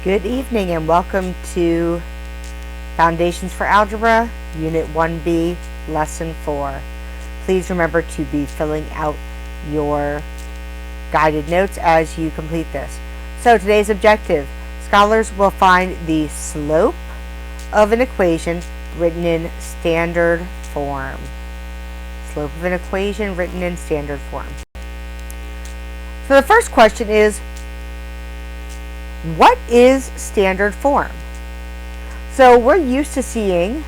Good evening and welcome to Foundations for Algebra, Unit 1B, Lesson 4. Please remember to be filling out your guided notes as you complete this. So today's objective, scholars will find the slope of an equation written in standard form. Slope of an equation written in standard form. So the first question is, what is standard form? So we're used to seeing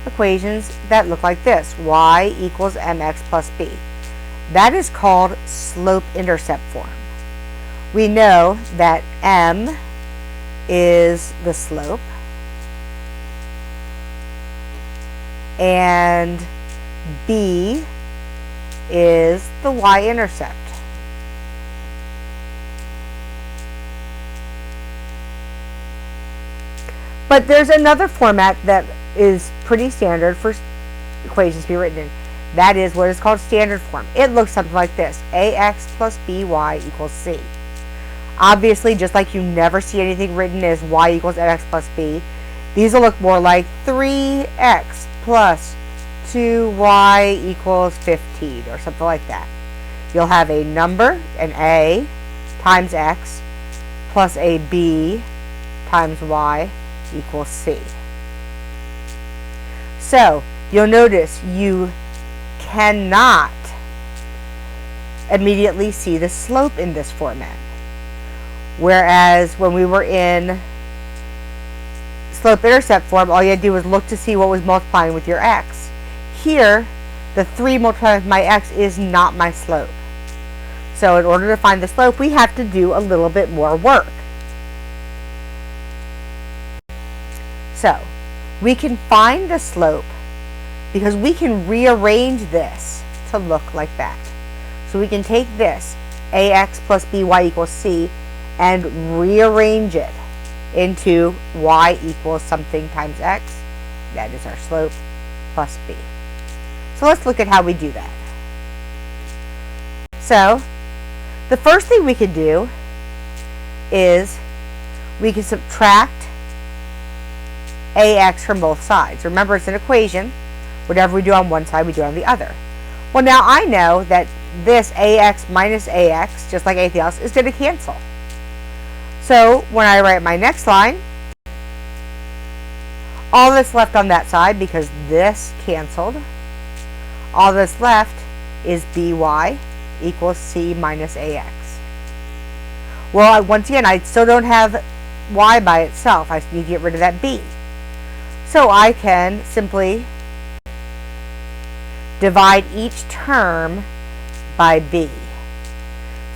equations that look like this. Y equals mx plus b. That is called slope-intercept form. We know that m is the slope and b is the y-intercept. But there's another format that is pretty standard for equations to be written in. That is what is called standard form. It looks something like this. ax plus by equals c. Obviously, just like you never see anything written as y equals mx plus b, these will look more like 3x plus 2y equals 15 or something like that. You'll have a number, an a, times x, plus a b times y equals c. So you'll notice you cannot immediately see the slope in this format. Whereas when we were in slope-intercept form, all you had to do was look to see what was multiplying with your x. Here, the 3 multiplied with my x is not my slope. So in order to find the slope, we have to do a little bit more work. So we can find the slope because we can rearrange this to look like that. So we can take this, ax plus by equals c, and rearrange it into y equals something times x. That is our slope, plus b. So let's look at how we do that. So the first thing we can do is we can subtract ax from both sides. Remember, it's an equation. Whatever we do on one side, we do on the other. Well, now I know that this ax minus ax, just like anything else, is going to cancel. So when I write my next line, all that's left on that side, because this canceled, all that's left is by equals c minus ax. Well, once again, I still don't have y by itself. I need to get rid of that b. So I can simply divide each term by b.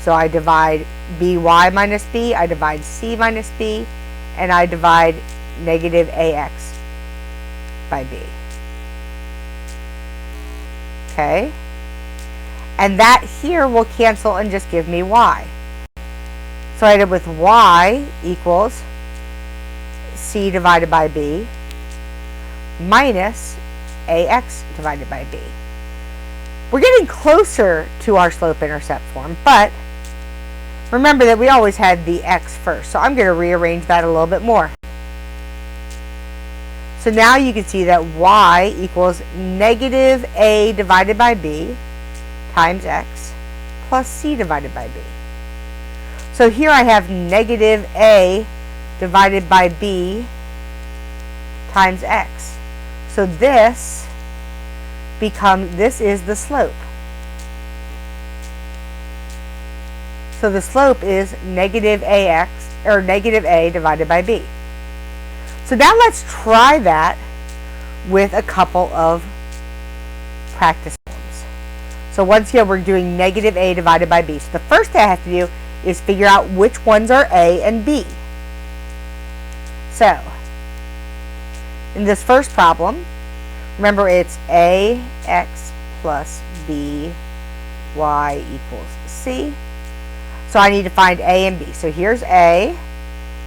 So I divide by minus b, I divide c minus b, and I divide negative ax by b. Okay? And that here will cancel and just give me y. So I ended with y equals c divided by b minus ax divided by b. We're getting closer to our slope-intercept form, but remember that we always had the x first, so I'm going to rearrange that a little bit more. So now you can see that y equals negative a divided by b times x plus c divided by b. So here I have negative a divided by b times x. So this is the slope. So the slope is negative ax, or negative a divided by b. So now let's try that with a couple of practice problems. So once again, we're doing negative a divided by b. So the first thing I have to do is figure out which ones are a and b. So in this first problem, remember it's ax plus by equals c. So I need to find a and b. So here's a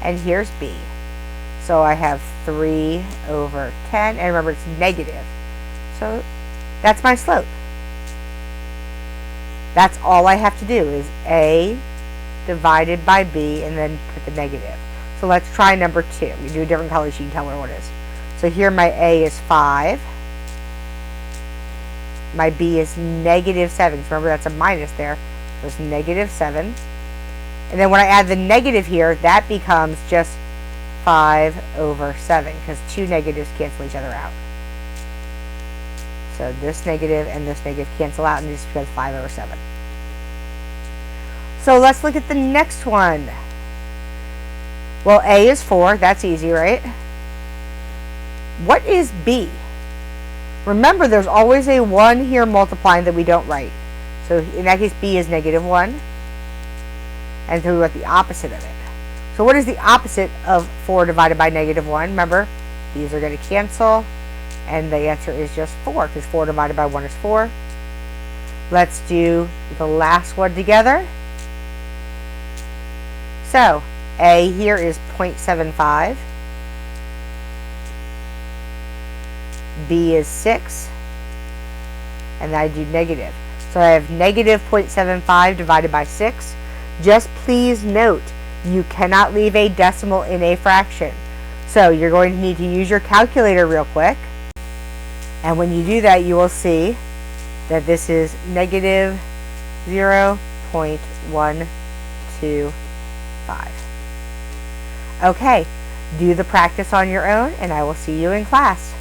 and here's b. So I have 3 over 10, and remember it's negative. So that's my slope. That's all I have to do is a divided by b and then put the negative. So let's try number 2. We do a different color so you can tell what it is. So here my A is 5. My B is negative 7. Remember, that's a minus there. So it's negative 7. And then when I add the negative here, that becomes just 5 over 7, because two negatives cancel each other out. So this negative and this negative cancel out, and this becomes 5 over 7. So let's look at the next one. Well, A is 4. That's easy, right? What is B? Remember, there's always a 1 here multiplying that we don't write. So in that case, B is negative 1. And so we want the opposite of it. So what is the opposite of 4 divided by negative 1? Remember, these are going to cancel. And the answer is just 4, because 4 divided by 1 is 4. Let's do the last one together. So A here is 0.75. B is 6. And then I do negative. So I have negative 0.75 divided by 6. Just please note, you cannot leave a decimal in a fraction. So you're going to need to use your calculator real quick. And when you do that, you will see that this is negative 0.125. Okay, do the practice on your own, and I will see you in class.